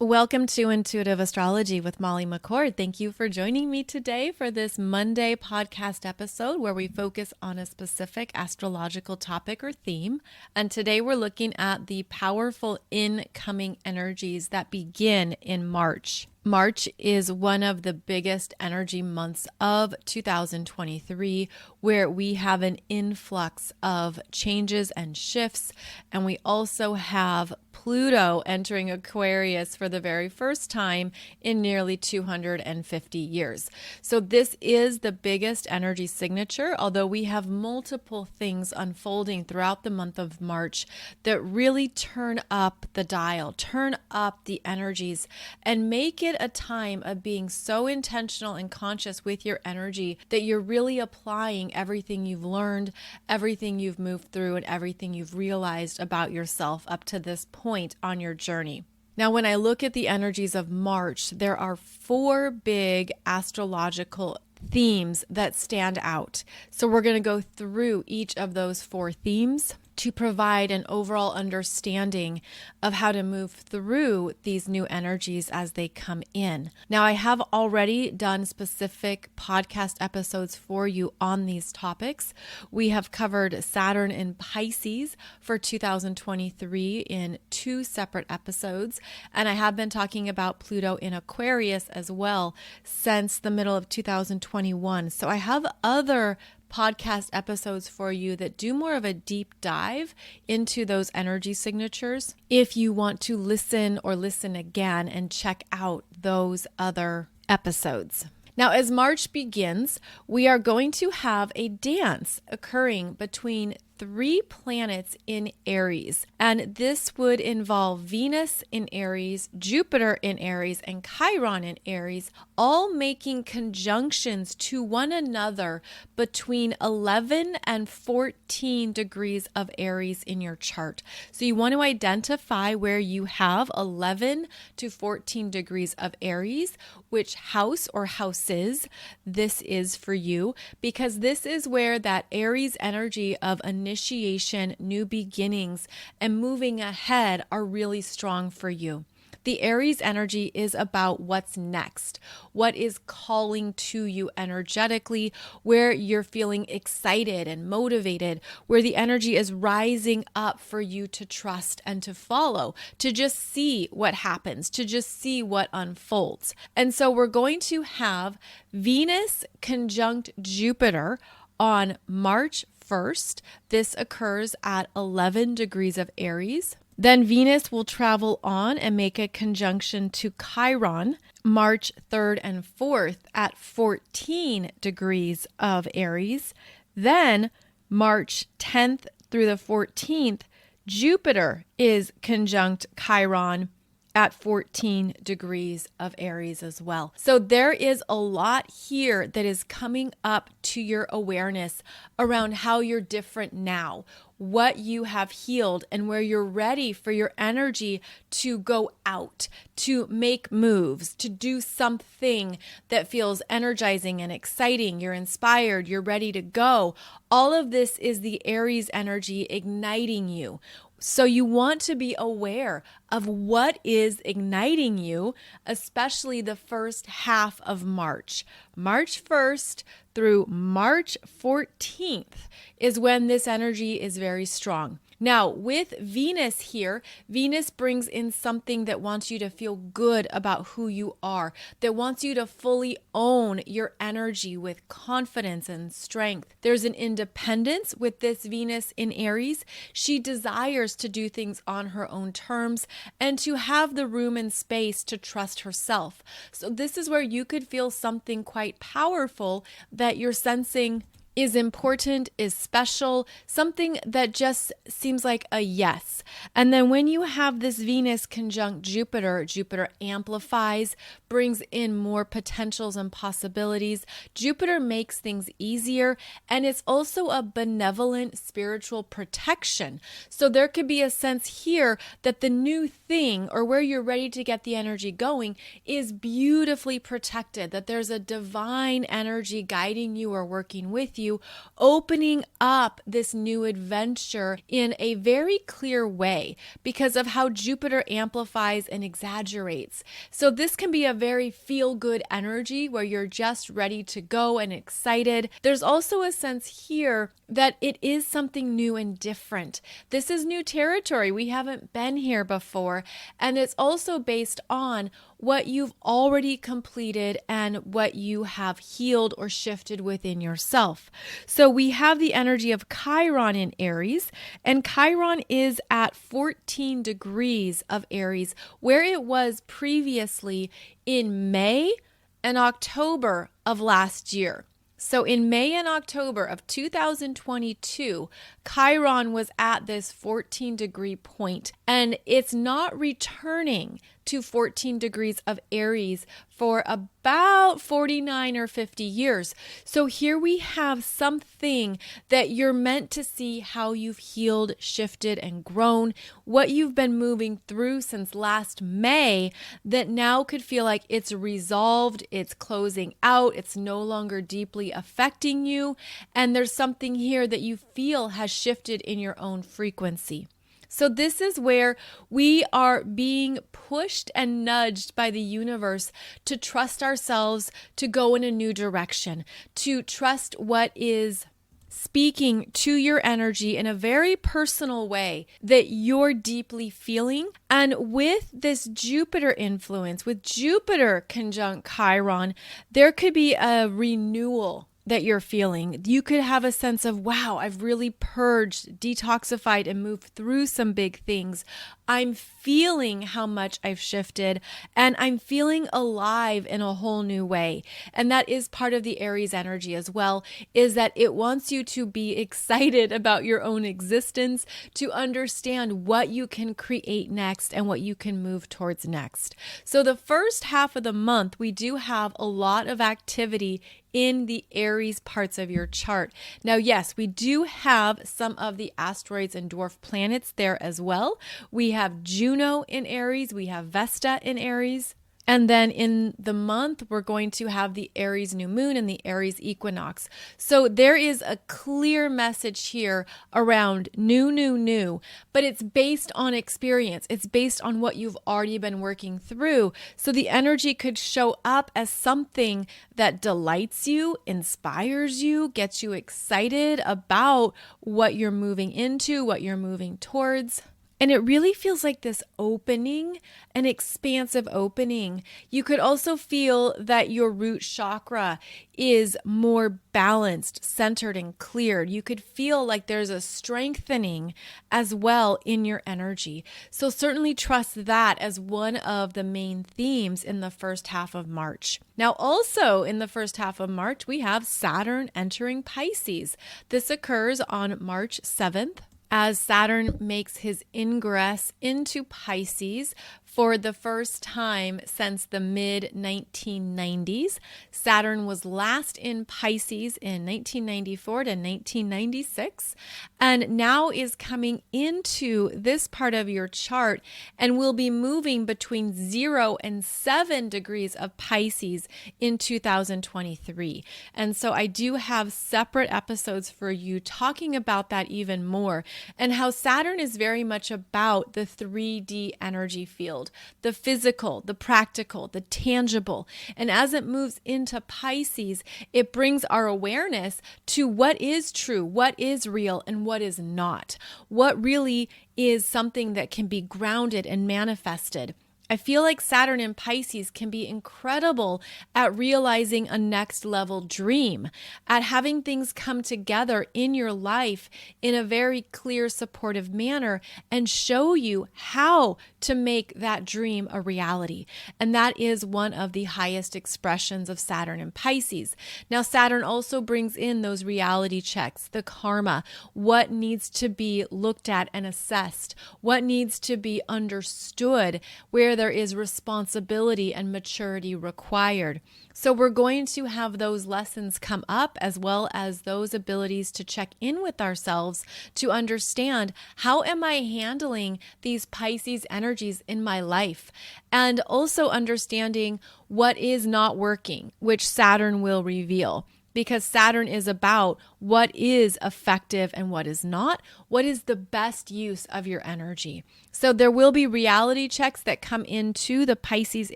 Welcome to Intuitive Astrology with Molly McCord. Thank you for joining me today for this Monday podcast episode where we focus on a specific astrological topic or theme. And today we're looking at the powerful incoming energies that begin in March. March is one of the biggest energy months of 2023, where we have an influx of changes and shifts. And we also have Pluto entering Aquarius for the very first time in nearly 250 years. So this is the biggest energy signature, although we have multiple things unfolding throughout the month of March that really turn up the dial, turn up the energies, and make it a time of being so intentional and conscious with your energy that you're really applying everything you've learned, everything you've moved through, and everything you've realized about yourself up to this point on your journey. Now, when I look at the energies of March, there are four big astrological themes that stand out. So we're going to go through each of those four themes to provide an overall understanding of how to move through these new energies as they come in. Now, I have already done specific podcast episodes for you on these topics. We have covered Saturn in Pisces for 2023 in 2 separate episodes, and I have been talking about Pluto in Aquarius as well since the middle of 2021. So I have other podcast episodes for you that do more of a deep dive into those energy signatures if you want to listen or listen again and check out those other episodes. Now, as March begins, we are going to have a dance occurring between 3 planets in Aries, and this would involve Venus in Aries, Jupiter in Aries, and Chiron in Aries, all making conjunctions to one another between 11 and 14 degrees of Aries in your chart. So you want to identify where you have 11 to 14 degrees of Aries, which house or houses this is for you, because this is where that Aries energy of initiation, new beginnings, and moving ahead are really strong for you. The Aries energy is about what's next, what is calling to you energetically, where you're feeling excited and motivated, where the energy is rising up for you to trust and to follow, to just see what happens, to just see what unfolds. And so we're going to have Venus conjunct Jupiter on March 1st. This occurs at 11 degrees of Aries. Then Venus will travel on and make a conjunction to Chiron March 3rd and 4th at 14 degrees of Aries. Then March 10th through the 14th, Jupiter is conjunct Chiron at 14 degrees of Aries as well. So there is a lot here that is coming up to your awareness around how you're different now, what you have healed, and where you're ready for your energy to go out, to make moves, to do something that feels energizing and exciting. You're inspired, you're ready to go. All of this is the Aries energy igniting you. So you want to be aware of what is igniting you, especially the first half of March. March 1st through March 14th is when this energy is very strong. Now, with Venus here, Venus brings in something that wants you to feel good about who you are, that wants you to fully own your energy with confidence and strength. There's an independence with this Venus in Aries. She desires to do things on her own terms and to have the room and space to trust herself. So this is where you could feel something quite powerful that you're sensing is important, is special, something that just seems like a yes. And then when you have this Venus conjunct Jupiter, Jupiter amplifies, brings in more potentials and possibilities. Jupiter makes things easier, and it's also a benevolent spiritual protection. So there could be a sense here that the new thing, or where you're ready to get the energy going, is beautifully protected, that there's a divine energy guiding you or working with you you opening up this new adventure in a very clear way because of how Jupiter amplifies and exaggerates. So this can be a very feel-good energy where you're just ready to go and excited. There's also a sense here that it is something new and different. This is new territory. We haven't been here before. And it's also based on what you've already completed and what you have healed or shifted within yourself. So we have the energy of Chiron in Aries, and Chiron is at 14 degrees of Aries, where it was previously in May and October of last year. So in May and October of 2022, Chiron was at this 14 degree point, and it's not returning to 14 degrees of Aries for about 49 or 50 years. So here we have something that you're meant to see how you've healed, shifted, and grown, what you've been moving through since last May that now could feel like it's resolved, it's closing out, it's no longer deeply affecting you, and there's something here that you feel has shifted in your own frequency. So this is where we are being pushed and nudged by the universe to trust ourselves, to go in a new direction, to trust what is speaking to your energy in a very personal way that you're deeply feeling. And with this Jupiter influence, with Jupiter conjunct Chiron, there could be a renewal that you're feeling. You could have a sense of, wow, I've really purged, detoxified, and moved through some big things. I'm feeling how much I've shifted, and I'm feeling alive in a whole new way. And that is part of the Aries energy as well, is that it wants you to be excited about your own existence, to understand what you can create next and what you can move towards next. So the first half of the month, we do have a lot of activity in the Aries parts of your chart. Now, yes, we do have some of the asteroids and dwarf planets there as well. We have Juno in Aries, we have Vesta in Aries. And then in the month, we're going to have the Aries New Moon and the Aries Equinox. So there is a clear message here around new, but it's based on experience. It's based on what you've already been working through. So the energy could show up as something that delights you, inspires you, gets you excited about what you're moving into, what you're moving towards. And it really feels like this opening, an expansive opening. You could also feel that your root chakra is more balanced, centered, and cleared. You could feel like there's a strengthening as well in your energy. So certainly trust that as one of the main themes in the first half of March. Now, also in the first half of March, we have Saturn entering Pisces. This occurs on March 7th. As Saturn makes his ingress into Pisces for the first time since the mid-1990s. Saturn was last in Pisces in 1994 to 1996, and now is coming into this part of your chart and will be moving between 0 and 7 degrees of Pisces in 2023. And so I do have separate episodes for you talking about that even more, and how Saturn is very much about the 3D energy field, the physical, the practical, the tangible. And as it moves into Pisces, it brings our awareness to what is true, what is real, and what is not. What really is something that can be grounded and manifested. I feel like Saturn in Pisces can be incredible at realizing a next level dream, at having things come together in your life in a very clear, supportive manner and show you how to make that dream a reality. And that is one of the highest expressions of Saturn in Pisces. Now, Saturn also brings in those reality checks, the karma, what needs to be looked at and assessed, what needs to be understood, where there is responsibility and maturity required. So we're going to have those lessons come up, as well as those abilities to check in with ourselves to understand, how am I handling these Pisces energies in my life? And also understanding what is not working, which Saturn will reveal. because Saturn is about what is effective and what is not, what is the best use of your energy. So there will be reality checks that come into the Pisces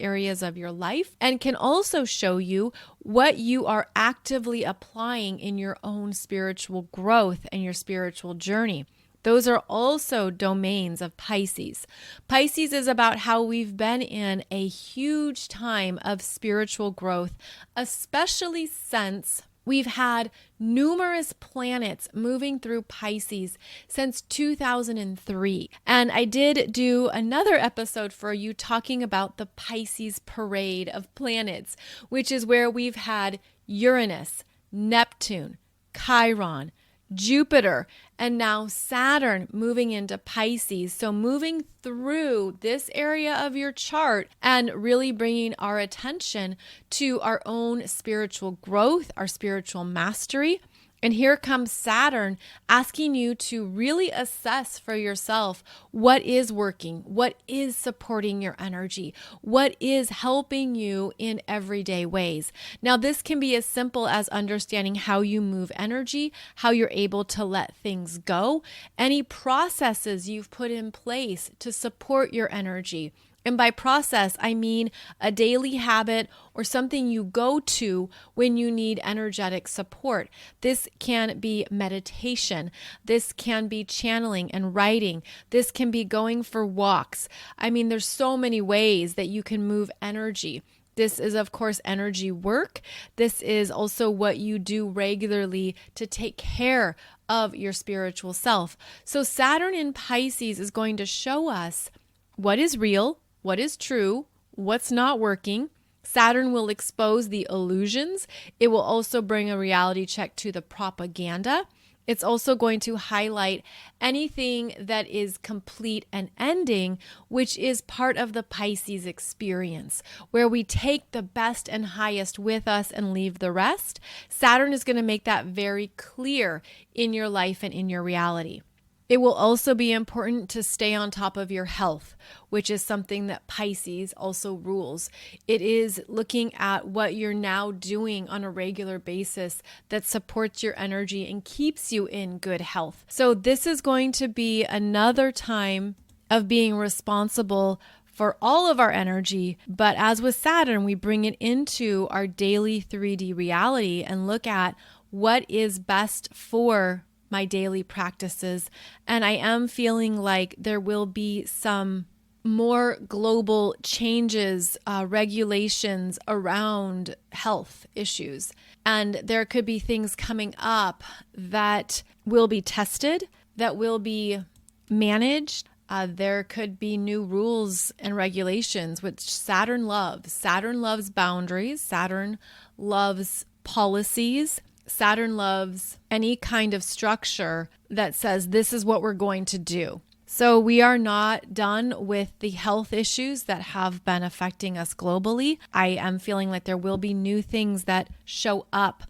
areas of your life and can also show you what you are actively applying in your own spiritual growth and your spiritual journey. Those are also domains of Pisces. Pisces is about how we've been in a huge time of spiritual growth, especially since we've had numerous planets moving through Pisces since 2003. And I did do another episode for you talking about the Pisces parade of planets, which is where we've had Uranus, Neptune, Chiron, Jupiter, and now Saturn moving into Pisces. So moving through this area of your chart and really bringing our attention to our own spiritual growth, our spiritual mastery. And here comes Saturn asking you to really assess for yourself what is working, what is supporting your energy, what is helping you in everyday ways. Now, this can be as simple as understanding how you move energy, how you're able to let things go, any processes you've put in place to support your energy. And by process, I mean a daily habit or something you go to when you need energetic support. This can be meditation. This can be channeling and writing. This can be going for walks. I mean, there's so many ways that you can move energy. This is, of course, energy work. This is also what you do regularly to take care of your spiritual self. So Saturn in Pisces is going to show us what is real, what is true, what's not working. Saturn will expose the illusions. It will also bring a reality check to the propaganda. It's also going to highlight anything that is complete and ending, which is part of the Pisces experience, where we take the best and highest with us and leave the rest. Saturn is going to make that very clear in your life and in your reality. It will also be important to stay on top of your health, which is something that Pisces also rules. It is looking at what you're now doing on a regular basis that supports your energy and keeps you in good health. So this is going to be another time of being responsible for all of our energy. But as with Saturn, we bring it into our daily 3D reality and look at what is best for my daily practices. And I am feeling like there will be some more global changes, regulations around health issues. And there could be things coming up that will be tested, that will be managed. There could be new rules and regulations, which Saturn loves. Saturn loves boundaries. Saturn loves policies. Saturn loves any kind of structure that says this is what we're going to do. So we are not done with the health issues that have been affecting us globally. I am feeling like there will be new things that show up.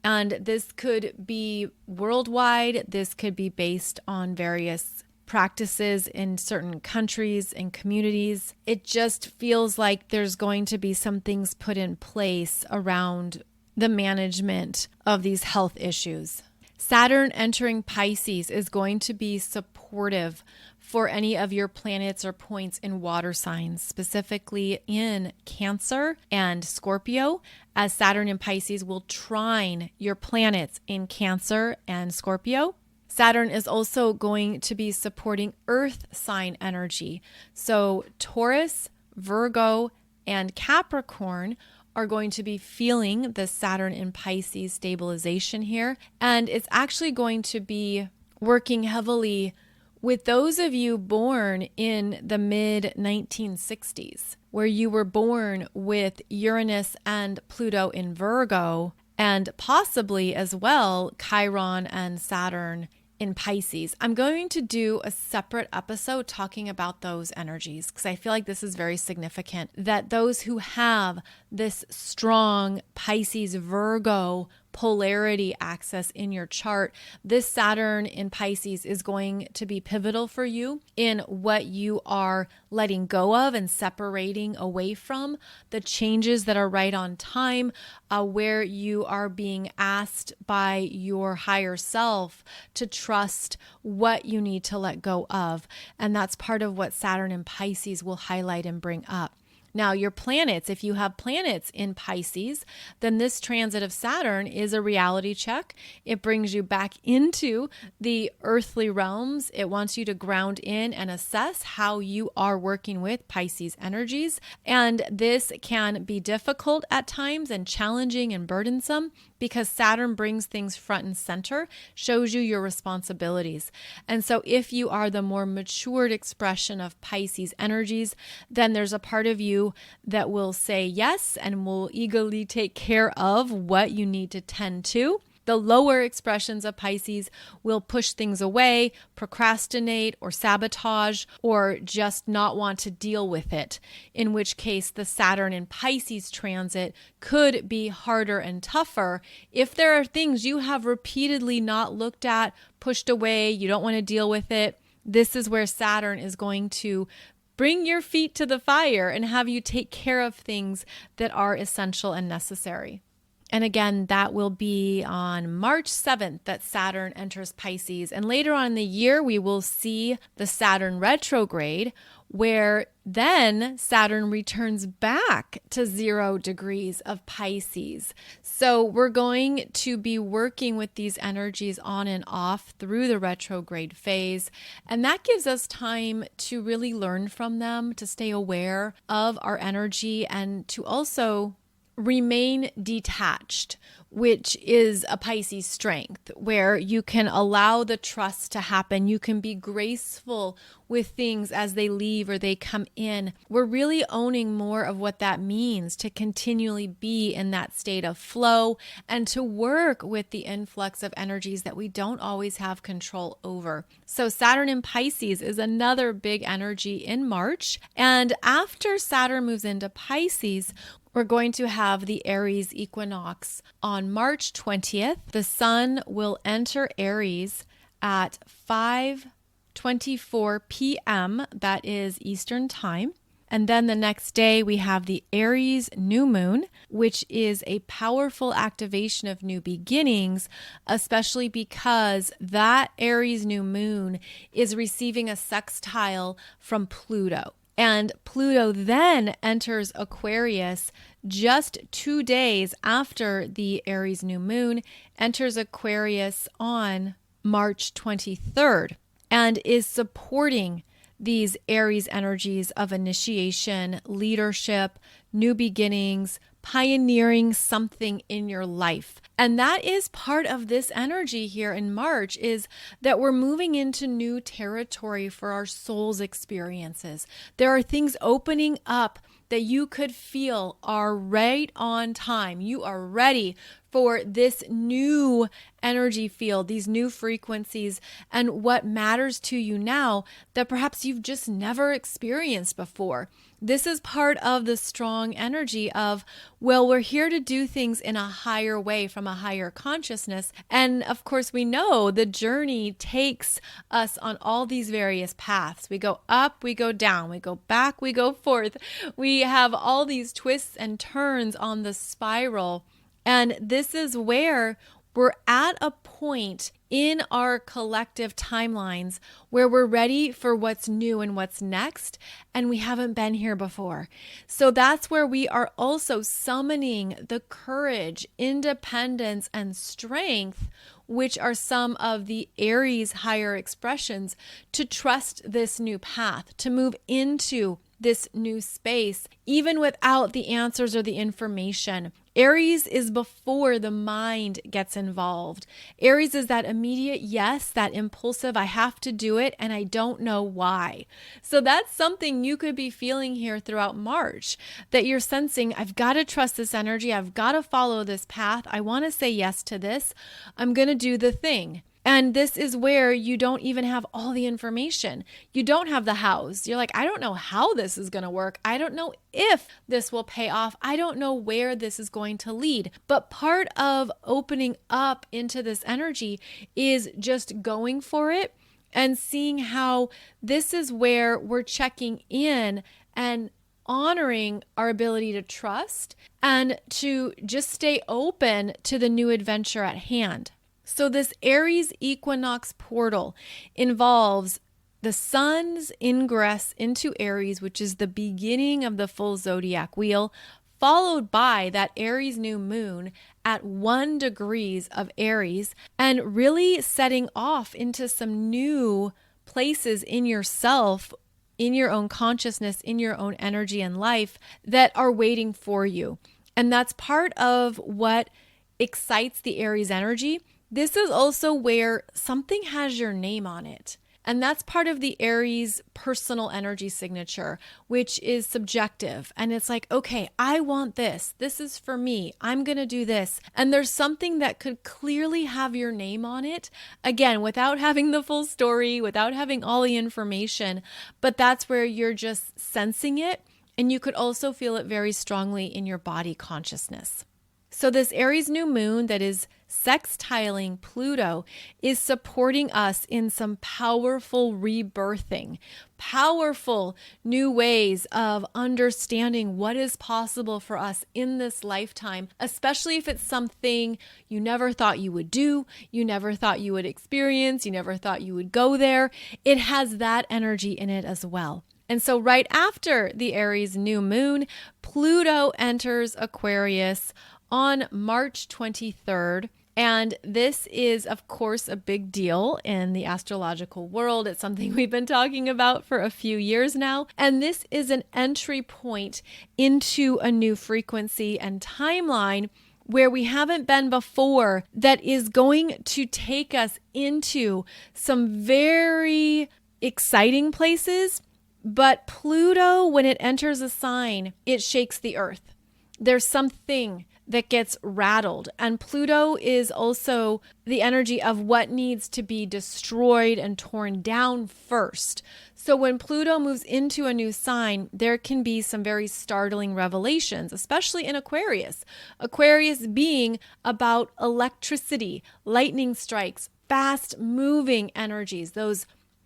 And this could be worldwide. This could be based on various practices in certain countries and communities. It just feels like there's going to be some things put in place around the management of these health issues. Saturn entering Pisces is going to be supportive for any of your planets or points in water signs, specifically in Cancer and Scorpio, as Saturn in Pisces will trine your planets in Cancer and Scorpio. Saturn is also going to be supporting Earth sign energy. So Taurus, Virgo, and Capricorn are going to be feeling the Saturn in Pisces stabilization here. And it's actually going to be working heavily with those of you born in the mid 1960s, where you were born with Uranus and Pluto in Virgo, and possibly as well Chiron and Saturn in Pisces. I'm going to do a separate episode talking about those energies because I feel like this is very significant, that those who have this strong Pisces Virgo polarity axis in your chart, this Saturn in Pisces is going to be pivotal for you in what you are letting go of and separating away from, the changes that are right on time, where you are being asked by your higher self to trust what you need to let go of. And that's part of what Saturn in Pisces will highlight and bring up. Now, your planets, if you have planets in Pisces, then this transit of Saturn is a reality check. It brings you back into the earthly realms. It wants you to ground in and assess how you are working with Pisces energies. And this can be difficult at times and challenging and burdensome because Saturn brings things front and center, shows you your responsibilities. And so if you are the more matured expression of Pisces energies, then there's a part of you that will say yes and will eagerly take care of what you need to tend to. The lower expressions of Pisces will push things away, procrastinate or sabotage, or just not want to deal with it, in which case the Saturn in Pisces transit could be harder and tougher if there are things you have repeatedly not looked at, pushed away, you don't want to deal with it. This is where Saturn is going to bring your feet to the fire and have you take care of things that are essential and necessary. And again, that will be on March 7th that Saturn enters Pisces. And later on in the year, we will see the Saturn retrograde, where then Saturn returns back to 0 degrees of Pisces. So we're going to be working with these energies on and off through the retrograde phase. And that gives us time to really learn from them, to stay aware of our energy, and to also remain detached, which is a Pisces strength, where you can allow the trust to happen. You can be graceful with things as they leave or they come in. We're really owning more of what that means to continually be in that state of flow and to work with the influx of energies that we don't always have control over. So Saturn in Pisces is another big energy in March. And after Saturn moves into Pisces, we're going to have the Aries Equinox on March 20th. The sun will enter Aries at 5:24 p.m. That is Eastern Time. And then the next day we have the Aries New Moon, which is a powerful activation of new beginnings, especially because that Aries New Moon is receiving a sextile from Pluto. And Pluto then enters Aquarius just 2 days after the Aries New Moon, enters Aquarius on March 23rd, and is supporting these Aries energies of initiation, leadership, new beginnings, pioneering something in your life. And that is part of this energy here in March, is that we're moving into new territory for our soul's experiences. There are things opening up that you could feel are right on time. You are ready for this new energy field, these new frequencies, and what matters to you now that perhaps you've just never experienced before. This is part of the strong energy of, well, we're here to do things in a higher way from a higher consciousness. And of course, we know the journey takes us on all these various paths. We go up, we go down, we go back, we go forth. We have all these twists and turns on the spiral. And this is where we're at a point in our collective timelines where we're ready for what's new and what's next, and we haven't been here before. So that's where we are also summoning the courage, independence, and strength, which are some of the Aries higher expressions, to trust this new path, to move into this new space, even without the answers or the information. Aries is before the mind gets involved. Aries is that immediate yes, that impulsive, I have to do it and I don't know why. So that's something you could be feeling here throughout March, that you're sensing, I've got to trust this energy. I've got to follow this path. I want to say yes to this. I'm going to do the thing. And this is where you don't even have all the information. You don't have the hows. You're like, I don't know how this is going to work. I don't know if this will pay off. I don't know where this is going to lead. But part of opening up into this energy is just going for it and seeing how this is where we're checking in and honoring our ability to trust and to just stay open to the new adventure at hand. So this Aries Equinox portal involves the sun's ingress into Aries, which is the beginning of the full zodiac wheel, followed by that Aries New Moon at 1 degrees of Aries, and really setting off into some new places in yourself, in your own consciousness, in your own energy and life that are waiting for you. And that's part of what excites the Aries energy. This is also where something has your name on it. And that's part of the Aries personal energy signature, which is subjective. And it's like, okay, I want this. This is for me. I'm going to do this. And there's something that could clearly have your name on it. Again, without having the full story, without having all the information. But that's where you're just sensing it. And you could also feel it very strongly in your body consciousness. So this Aries new moon that is sextiling Pluto is supporting us in some powerful rebirthing, powerful new ways of understanding what is possible for us in this lifetime, especially if it's something you never thought you would do, you never thought you would experience, you never thought you would go there. It has that energy in it as well. And so right after the Aries new moon, Pluto enters Aquarius on March 23rd. And this is, of course, a big deal in the astrological world. It's something we've been talking about for a few years now. And this is an entry point into a new frequency and timeline where we haven't been before, that is going to take us into some very exciting places. But Pluto, when it enters a sign, it shakes the earth. There's something that gets rattled. And Pluto is also the energy of what needs to be destroyed and torn down first. So when Pluto moves into a new sign, there can be some very startling revelations, especially in Aquarius. Aquarius being about electricity, lightning strikes, fast moving energies, those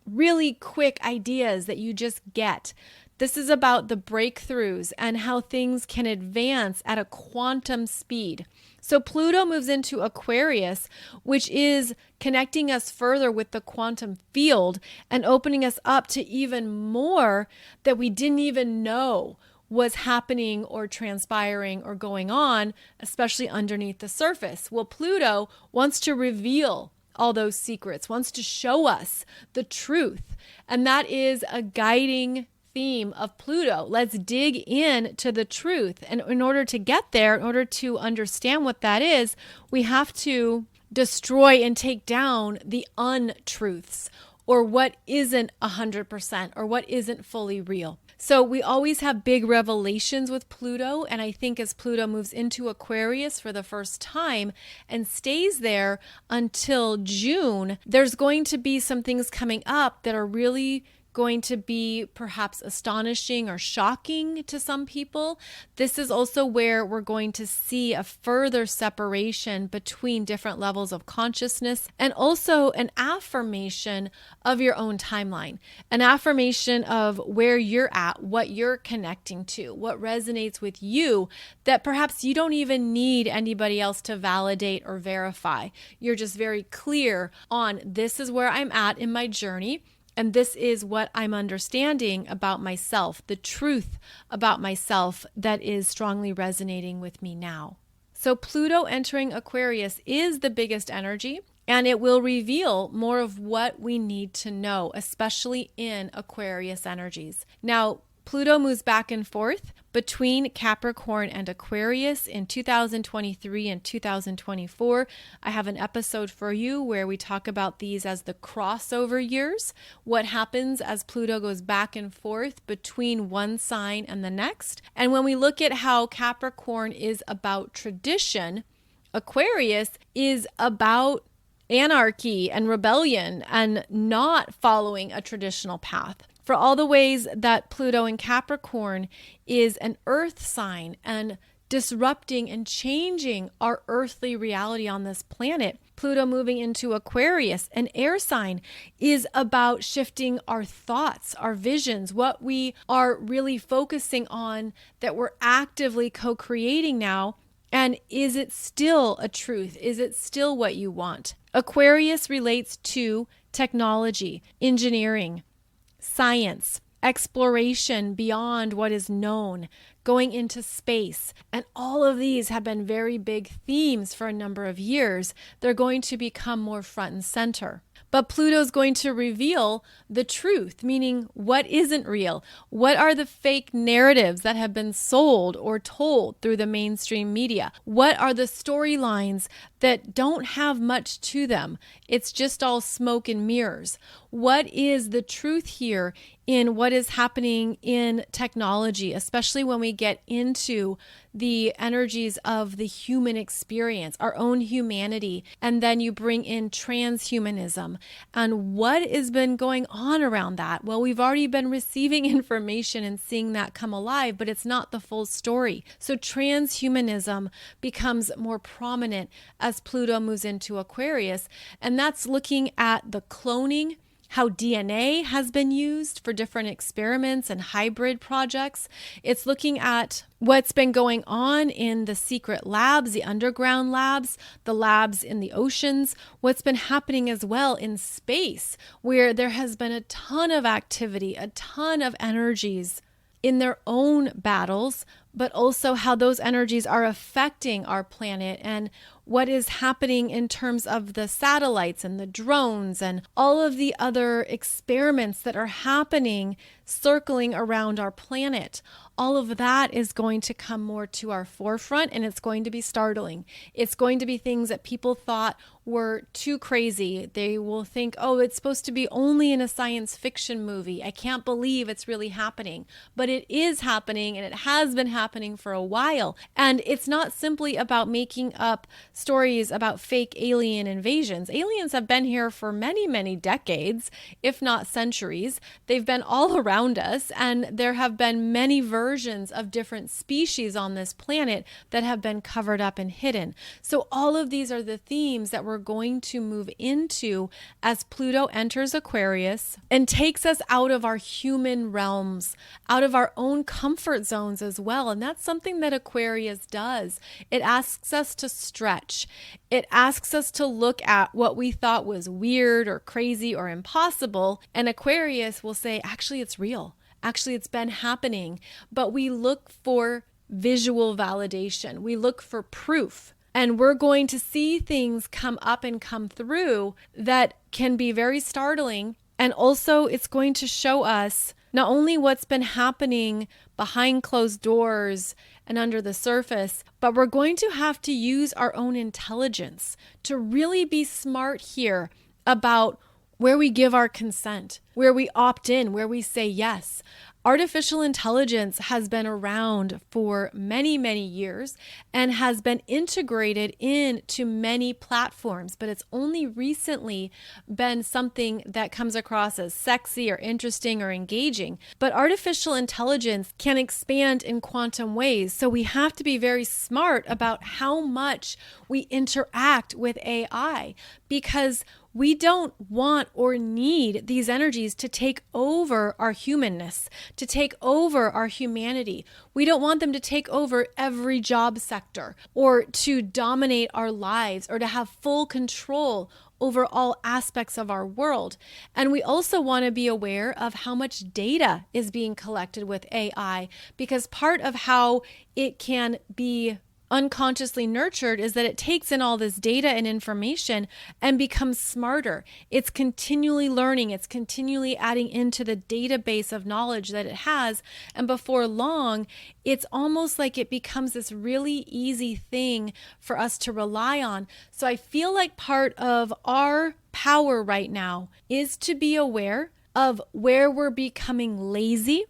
really quick ideas that you just get. This is about the breakthroughs and how things can advance at a quantum speed. So Pluto moves into Aquarius, which is connecting us further with the quantum field and opening us up to even more that we didn't even know was happening or transpiring or going on, especially underneath the surface. Well, Pluto wants to reveal all those secrets, wants to show us the truth. And that is a guiding theme of Pluto. Let's dig in to the truth. And in order to get there, in order to understand what that is, we have to destroy and take down the untruths, or what isn't 100%, or what isn't fully real. So we always have big revelations with Pluto. And I think as Pluto moves into Aquarius for the first time and stays there until June, there's going to be some things coming up that are really going to be perhaps astonishing or shocking to some people. This is also where we're going to see a further separation between different levels of consciousness, and also an affirmation of your own timeline, an affirmation of where you're at, what you're connecting to, what resonates with you, that perhaps you don't even need anybody else to validate or verify. You're just very clear on, this is where I'm at in my journey. And this is what I'm understanding about myself, the truth about myself that is strongly resonating with me now. So Pluto entering Aquarius is the biggest energy, and it will reveal more of what we need to know, especially in Aquarius energies. Now, Pluto moves back and forth between Capricorn and Aquarius in 2023 and 2024. I have an episode for you where we talk about these as the crossover years, what happens as Pluto goes back and forth between one sign and the next. And when we look at how Capricorn is about tradition, Aquarius is about anarchy and rebellion and not following a traditional path. For all the ways that Pluto in Capricorn is an earth sign and disrupting and changing our earthly reality on this planet, Pluto moving into Aquarius, an air sign, is about shifting our thoughts, our visions, what we are really focusing on that we're actively co-creating now. And is it still a truth? Is it still what you want? Aquarius relates to technology, engineering, science, exploration beyond what is known, going into space. And all of these have been very big themes for a number of years. They're going to become more front and center. But Pluto's going to reveal the truth, meaning what isn't real. What are the fake narratives that have been sold or told through the mainstream media? What are the storylines that don't have much to them? It's just all smoke and mirrors. What is the truth here in what is happening in technology, especially when we get into the energies of the human experience, our own humanity, and then you bring in transhumanism and what has been going on around that? Well, we've already been receiving information and seeing that come alive, but it's not the full story. So transhumanism becomes more prominent as Pluto moves into Aquarius, and that's looking at the cloning, how DNA has been used for different experiments and hybrid projects. It's looking at what's been going on in the secret labs, the underground labs, the labs in the oceans, what's been happening as well in space, where there has been a ton of activity, a ton of energies in their own battles, but also how those energies are affecting our planet and what is happening in terms of the satellites and the drones and all of the other experiments that are happening circling around our planet. All of that is going to come more to our forefront, and it's going to be startling. It's going to be things that people thought were too crazy. They will think, oh, it's supposed to be only in a science fiction movie. I can't believe it's really happening. But it is happening, and it has been happening for a while. And it's not simply about making up stories about fake alien invasions. Aliens have been here for many, many decades, if not centuries. They've been all around us, and there have been many versions of different species on this planet that have been covered up and hidden. So all of these are the themes that we're going to move into as Pluto enters Aquarius and takes us out of our human realms, out of our own comfort zones as well. And that's something that Aquarius does. It asks us to stretch. It asks us to look at what we thought was weird or crazy or impossible. And Aquarius will say, actually, it's real. Actually, it's been happening. But we look for visual validation. We look for proof. And we're going to see things come up and come through that can be very startling. And also, it's going to show us not only what's been happening behind closed doors and under the surface, but we're going to have to use our own intelligence to really be smart here about where we give our consent, where we opt in, where we say yes. Artificial intelligence has been around for many, many years and has been integrated into many platforms, but it's only recently been something that comes across as sexy or interesting or engaging. But artificial intelligence can expand in quantum ways, so we have to be very smart about how much we interact with AI, because we don't want or need these energies to take over our humanness, to take over our humanity. We don't want them to take over every job sector or to dominate our lives or to have full control over all aspects of our world. And we also want to be aware of how much data is being collected with AI, because part of how it can be unconsciously nurtured is that it takes in all this data and information and becomes smarter. It's continually learning. It's continually adding into the database of knowledge that it has. And before long, it's almost like it becomes this really easy thing for us to rely on. So I feel like part of our power right now is to be aware of where we're becoming lazy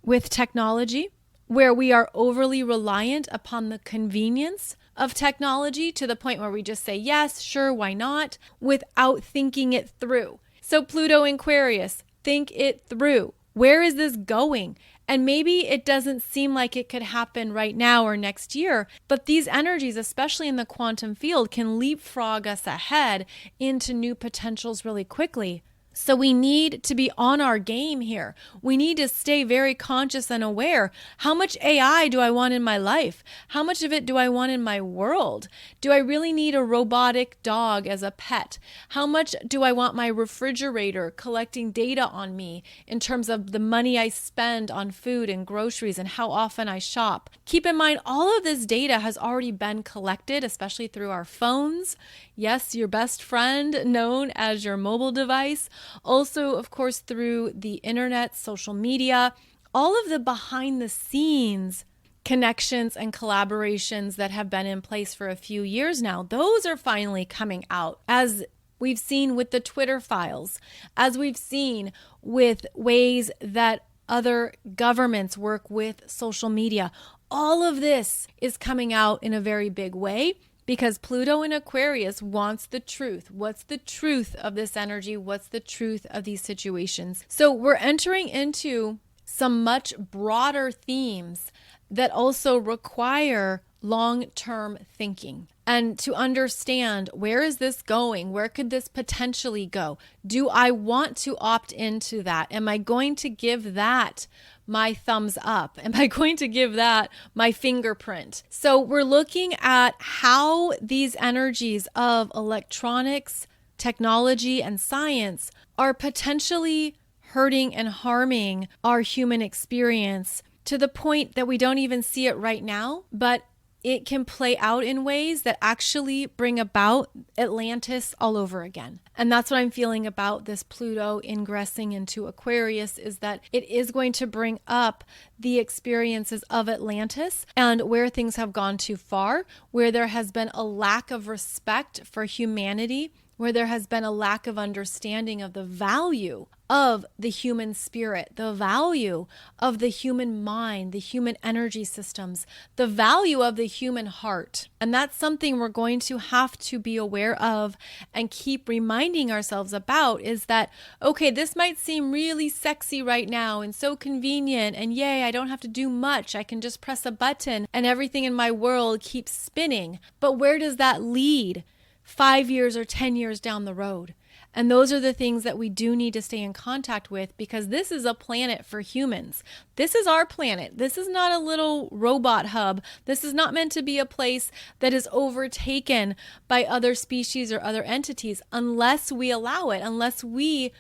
with technology, where we are overly reliant upon the convenience of technology to the point where we just say, yes, sure, why not, without thinking it through. So Pluto in Aquarius, think it through. Where is this going? And maybe it doesn't seem like it could happen right now or next year, but these energies, especially in the quantum field, can leapfrog us ahead into new potentials really quickly. So we need to be on our game here. We need to stay very conscious and aware. How much AI do I want in my life? How much of it do I want in my world? Do I really need a robotic dog as a pet? How much do I want my refrigerator collecting data on me in terms of the money I spend on food and groceries and how often I shop? Keep in mind, all of this data has already been collected, especially through our phones. Yes, your best friend known as your mobile device. Also, of course, through the internet, social media, all of the behind the scenes connections and collaborations that have been in place for a few years now, those are finally coming out, as we've seen with the Twitter files, as we've seen with ways that other governments work with social media. All of this is coming out in a very big way, because Pluto in Aquarius wants the truth. What's the truth of this energy? What's the truth of these situations? So we're entering into some much broader themes that also require long-term thinking. And to understand, where is this going? Where could this potentially go? Do I want to opt into that? Am I going to give that my thumbs up? Am I going to give that my fingerprint? So we're looking at how these energies of electronics, technology, and science are potentially hurting and harming our human experience to the point that we don't even see it right now, but it can play out in ways that actually bring about Atlantis all over again. And that's what I'm feeling about this Pluto ingressing into Aquarius, is that it is going to bring up the experiences of Atlantis and where things have gone too far, where there has been a lack of respect for humanity, where there has been a lack of understanding of the value of the human spirit, the value of the human mind, the human energy systems, the value of the human heart. And that's something we're going to have to be aware of and keep reminding ourselves about, is that, okay, this might seem really sexy right now and so convenient, and yay, I don't have to do much. I can just press a button and everything in my world keeps spinning. But where does that lead 5 years or 10 years down the road? And those are the things that we do need to stay in contact with, because this is a planet for humans. This is our planet. This is not a little robot hub. This is not meant to be a place that is overtaken by other species or other entities, unless we allow it, unless we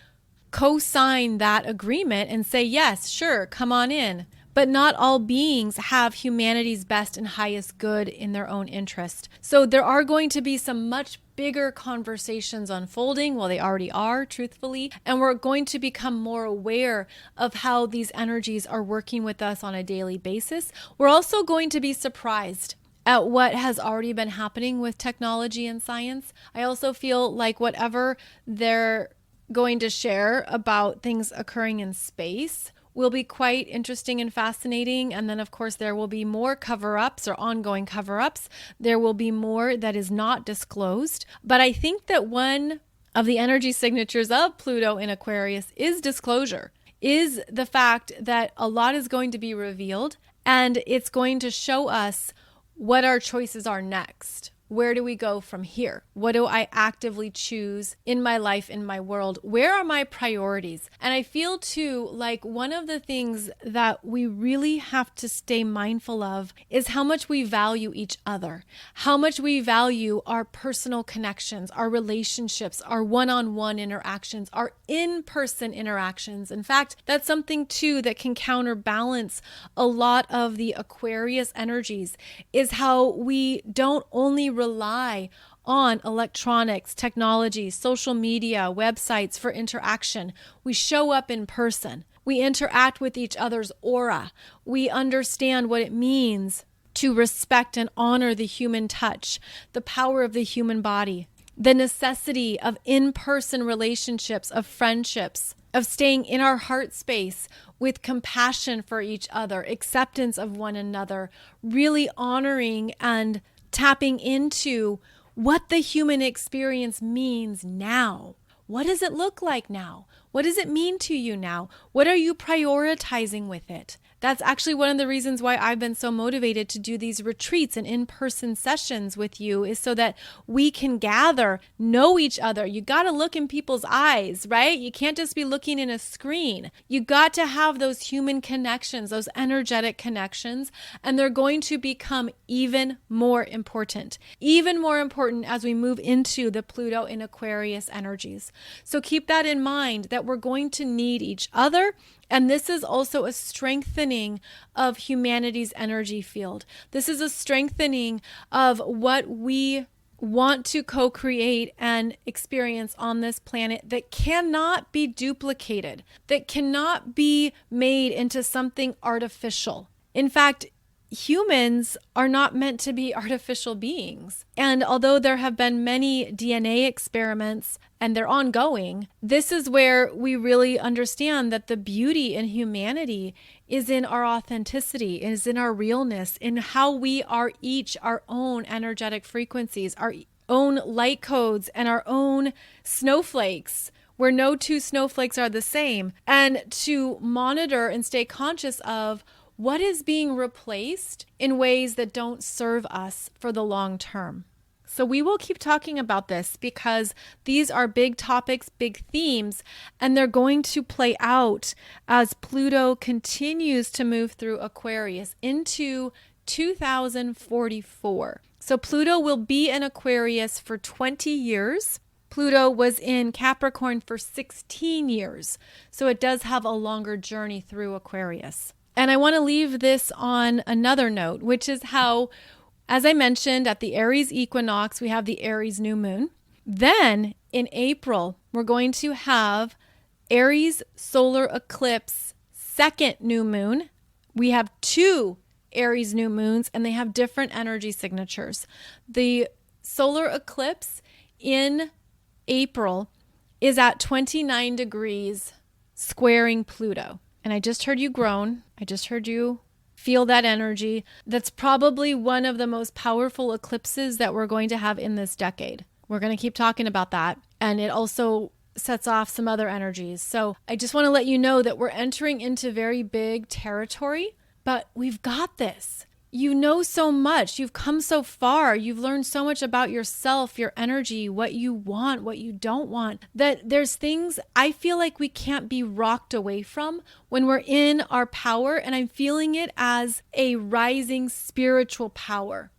co-sign that agreement and say, yes, sure, come on in. But not all beings have humanity's best and highest good in their own interest. So there are going to be some much bigger conversations unfolding. Well, they already are, truthfully. And we're going to become more aware of how these energies are working with us on a daily basis. We're also going to be surprised at what has already been happening with technology and science. I also feel like whatever they're going to share about things occurring in space will be quite interesting and fascinating. And then, of course, there will be more cover-ups or ongoing cover-ups. There will be more that is not disclosed. But I think that one of the energy signatures of Pluto in Aquarius is disclosure, is the fact that a lot is going to be revealed, and it's going to show us what our choices are next. Where do we go from here? What do I actively choose in my life, in my world? Where are my priorities? And I feel too like one of the things that we really have to stay mindful of is how much we value each other, how much we value our personal connections, our relationships, our one-on-one interactions, our in-person interactions. In fact, that's something too that can counterbalance a lot of the Aquarius energies, is how we don't only rely on electronics, technology, social media, websites for interaction. We show up in person. We interact with each other's aura. We understand what it means to respect and honor the human touch, the power of the human body, the necessity of in-person relationships, of friendships, of staying in our heart space with compassion for each other, acceptance of one another, really honoring and tapping into what the human experience means now. What does it look like now? What does it mean to you now? What are you prioritizing with it? That's actually one of the reasons why I've been so motivated to do these retreats and in-person sessions with you, is so that we can gather, know each other. You got to look in people's eyes, right? You can't just be looking in a screen. You got to have those human connections, those energetic connections, and they're going to become even more important as we move into the Pluto in Aquarius energies. So keep that in mind, that we're going to need each other. And this is also a strengthening of humanity's energy field. This is a strengthening of what we want to co-create and experience on this planet that cannot be duplicated, that cannot be made into something artificial. In fact, humans are not meant to be artificial beings. And although there have been many DNA experiments and they're ongoing, this is where we really understand that the beauty in humanity is in our authenticity, is in our realness, in how we are each our own energetic frequencies, our own light codes, and our own snowflakes, where no two snowflakes are the same, and to monitor and stay conscious of what is being replaced in ways that don't serve us for the long term. So we will keep talking about this because these are big topics, big themes, and they're going to play out as Pluto continues to move through Aquarius into 2044. So Pluto will be in Aquarius for 20 years. Pluto was in Capricorn for 16 years. So it does have a longer journey through Aquarius. And I want to leave this on another note, which is how, as I mentioned, at the Aries Equinox, we have the Aries New Moon. Then in April, we're going to have Aries solar eclipse, second new moon. We have 2 Aries new moons, and they have different energy signatures. The solar eclipse in April is at 29 degrees squaring Pluto. And I just heard you groan. I just heard you feel that energy. That's probably one of the most powerful eclipses that we're going to have in this decade. We're going to keep talking about that. And it also sets off some other energies. So I just want to let you know that we're entering into very big territory, but we've got this. You know so much. You've come so far. You've learned so much about yourself, your energy, what you want, what you don't want, that there's things I feel like we can't be rocked away from when we're in our power. And I'm feeling it as a rising spiritual power.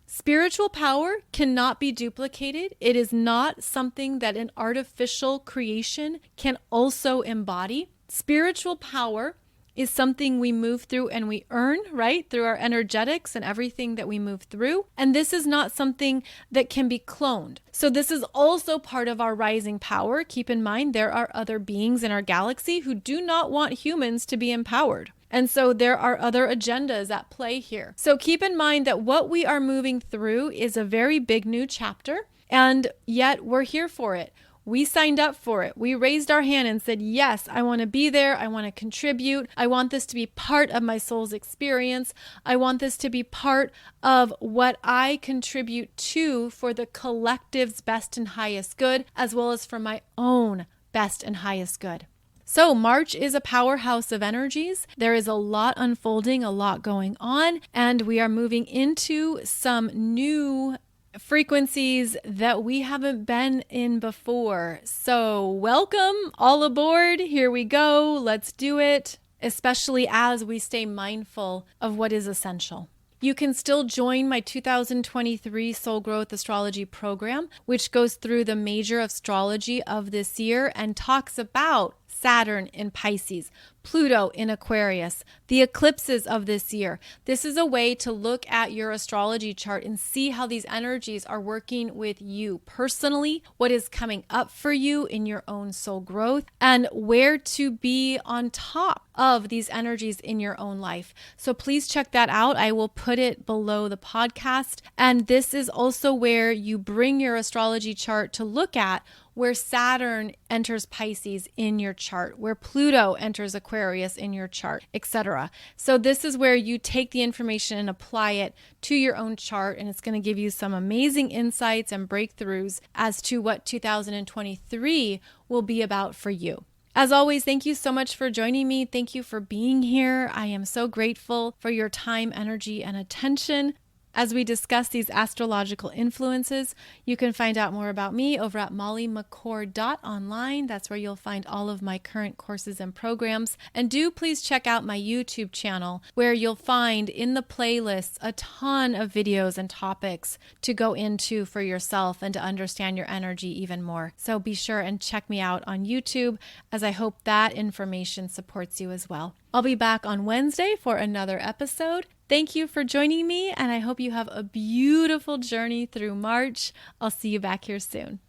Spiritual power cannot be duplicated. It is not something that an artificial creation can also embody. Spiritual power is something we move through and we earn, right? Through our energetics and everything that we move through. And this is not something that can be cloned. So this is also part of our rising power. Keep in mind, there are other beings in our galaxy who do not want humans to be empowered. And so there are other agendas at play here. So keep in mind that what we are moving through is a very big new chapter, and yet we're here for it. We signed up for it. We raised our hand and said, yes, I want to be there. I want to contribute. I want this to be part of my soul's experience. I want this to be part of what I contribute to for the collective's best and highest good, as well as for my own best and highest good. So March is a powerhouse of energies. There is a lot unfolding, a lot going on, and we are moving into some new frequencies that we haven't been in before. So welcome, all aboard. Here we go. Let's do it, especially as we stay mindful of what is essential. You can still join my 2023 Soul Growth Astrology program, which goes through the major astrology of this year and talks about Saturn in Pisces, Pluto in Aquarius, the eclipses of this year. This is a way to look at your astrology chart and see how these energies are working with you personally, what is coming up for you in your own soul growth, and where to be on top of these energies in your own life. So please check that out. I will put it below the podcast. And this is also where you bring your astrology chart to look at where Saturn enters Pisces in your chart, where Pluto enters Aquarius in your chart, etc. So this is where you take the information and apply it to your own chart, and it's going to give you some amazing insights and breakthroughs as to what 2023 will be about for you. As always, thank you so much for joining me. Thank you for being here. I am so grateful for your time, energy, and attention. As we discuss these astrological influences, you can find out more about me over at mollymccord.online. That's where you'll find all of my current courses and programs. And do please check out my YouTube channel, where you'll find in the playlists a ton of videos and topics to go into for yourself and to understand your energy even more. So be sure and check me out on YouTube, as I hope that information supports you as well. I'll be back on Wednesday for another episode. Thank you for joining me, and I hope you have a beautiful journey through March. I'll see you back here soon.